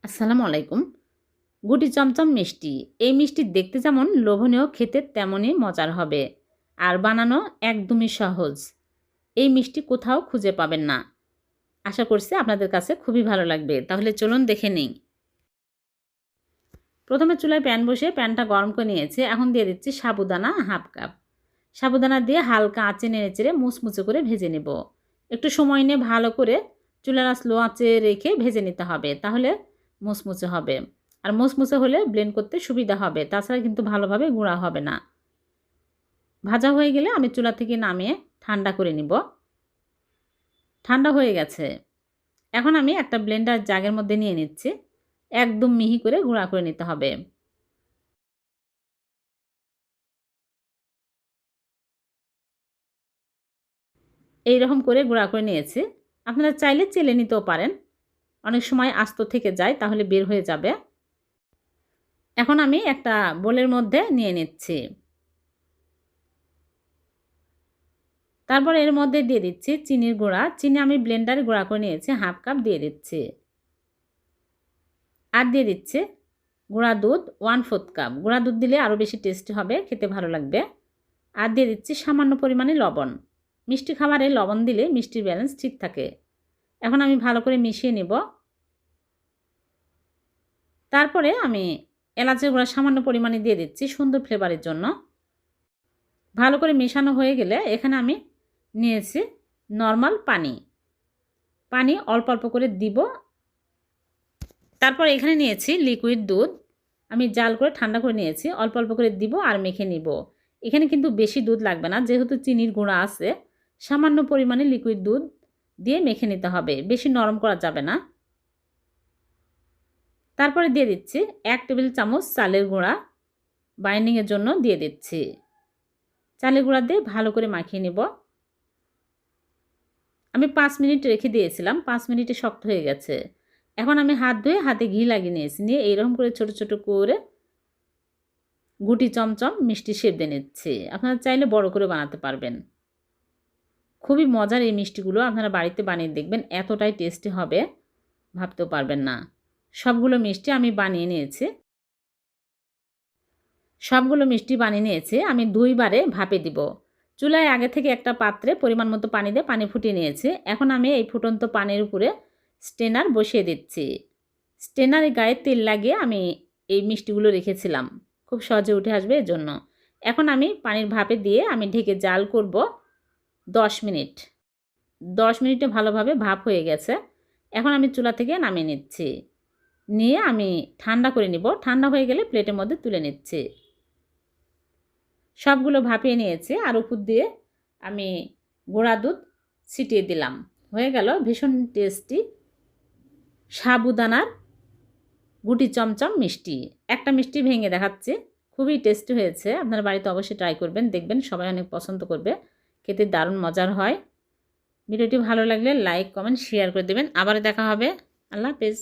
আসসালামু আলাইকুম। গুটি চমচম মিষ্টি। এই মিষ্টি দেখতে যেমন লোভনীয়, খেতে তেমনই মজার হবে। আর বানানো একদমই সহজ। এই মিষ্টি কোথাও খুঁজে পাবেন না। আশা করছি আপনাদের কাছে খুবই ভালো লাগবে। তাহলে চলুন দেখে নিই। প্রথমে চুলায় প্যান বসিয়ে প্যানটা গরম করে নিয়েছি। এখন দিয়ে দিচ্ছি সাবুদানা হাফ কাপ। সাবুদানা দিয়ে হালকা আঁচে নেড়েচেড়ে মুচমুচে করে ভেজে নেব। একটু সময় নিয়ে ভালো করে চুলার স্লো আঁচে রেখে ভেজে নিতে হবে, তাহলে মুচমুচে হবে। আর মুচমুচে হলে ব্লেন্ড করতে সুবিধা হবে, তাছাড়া কিন্তু ভালোভাবে গুঁড়া হবে না। ভাজা হয়ে গেলে আমি চুলা থেকে নামিয়ে ঠান্ডা করে নিব। ঠান্ডা হয়ে গেছে। এখন আমি একটা ব্লেন্ডার জাগের মধ্যে নিয়ে নিচ্ছি। একদম মিহি করে গুঁড়া করে নিতে হবে। এই রকম করে গুঁড়া করে নিয়েছি। আপনারা চাইলে চেলে নিতেও পারেন। অনেক সময় আস্ত থেকে যায়, তাহলে বের হয়ে যাবে। এখন আমি একটা বোলের মধ্যে নিয়ে নিচ্ছি। তারপর এর মধ্যে দিয়ে দিচ্ছি চিনির গুঁড়া। চিনি আমি ব্লেন্ডারে গুঁড়া করে নিয়েছি, হাফ কাপ দিয়ে দিচ্ছি। আর দিয়ে দিচ্ছি গুঁড়া দুধ 1/4 কাপ। গুঁড়া দুধ দিলে আরও বেশি টেস্টি হবে, খেতে ভালো লাগবে। আর দিয়ে দিচ্ছি সামান্য পরিমাণে লবণ। মিষ্টি খাবারে লবণ দিলে মিষ্টির ব্যালেন্স ঠিক থাকে। এখন আমি ভালো করে মিশিয়ে নেব। তারপরে আমি এলাচের গুঁড়া সামান্য পরিমাণে দিয়ে দিচ্ছি সুন্দর ফ্লেভারের জন্য। ভালো করে মেশানো হয়ে গেলে এখানে আমি নিয়েছি নর্মাল পানি। পানি অল্প অল্প করে দিব। তারপর এখানে নিয়েছি লিকুইড দুধ। আমি জাল করে ঠান্ডা করে নিয়েছি। অল্প অল্প করে দিব আর মেখে নিব। এখানে কিন্তু বেশি দুধ লাগবে না, যেহেতু চিনির গুঁড়া আছে। সামান্য পরিমাণে লিকুইড দুধ দিয়ে মেখে নিতে হবে, বেশি নরম করা যাবে না। তারপরে দিয়ে দিচ্ছি 1 টেবিল চামচ চালের গুঁড়া। বাইন্ডিংয়ের জন্য দিয়ে দিচ্ছি। চালের গুঁড়া দিয়ে ভালো করে মাখিয়ে নেব। আমি 5 মিনিট রেখে দিয়েছিলাম। 5 মিনিটে শক্ত হয়ে গেছে। এখন আমি হাত ধুয়ে হাতে ঘি লাগিয়ে নিয়েছি। নিয়ে এইরকম করে ছোট ছোট করে গুটি চমচম মিষ্টি শেপ দিয়ে নিচ্ছি। আপনারা চাইলে বড় করে বানাতে পারবেন। খুবই মজার এই মিষ্টিগুলো, আপনারা বাড়িতে বানিয়ে দেখবেন, এতটাই টেস্টি হবে ভাবতেও পারবেন না। সবগুলো মিষ্টি আমি বানিয়ে নিয়েছি। আমি 2 বারে ভাপে দিব। চুলায় আগে থেকে একটা পাত্রে পরিমাণ মতো পানি দিয়ে পানি ফুটিয়ে নিয়েছি। এখন আমি এই ফুটন্ত পানির উপরে স্ট্রেনার বসিয়ে দিচ্ছি। স্ট্রেনারের গায়ে তেল লাগিয়ে আমি এই মিষ্টিগুলো রেখেছিলাম, খুব সহজে উঠে আসবে এজন্য। এখন আমি পানির ভাপে দিয়ে আমি ঢেকে জাল করব 10 মিনিট। 10 মিনিটে ভালোভাবে ভাপ হয়ে গেছে। এখন আমি চুলা থেকে নামিয়ে নিচ্ছি। নিয়ে আমি ঠান্ডা করে নিব। ঠান্ডা হয়ে গেলে প্লেটের মধ্যে তুলে নিচ্ছি। সবগুলো ভাপিয়ে নিয়েছি। আর উপর দিয়ে আমি গুঁড়া দুধ ছিটিয়ে দিলাম। হয়ে গেল ভীষণ টেস্টি সাবুদানার গুটি চমচম মিষ্টি। একটা মিষ্টি ভেঙে দেখাচ্ছি। খুবই টেস্টি হয়েছে। আপনার বাড়িতে অবশ্যই ট্রাই করবেন, দেখবেন সবাই অনেক পছন্দ করবে। খেতে দারুণ মজার হয়। ভিডিওটি ভালো লাগলে লাইক, কমেন্ট, শেয়ার করে দেবেন। আবার দেখা হবে। আল্লাহ হাফেজ।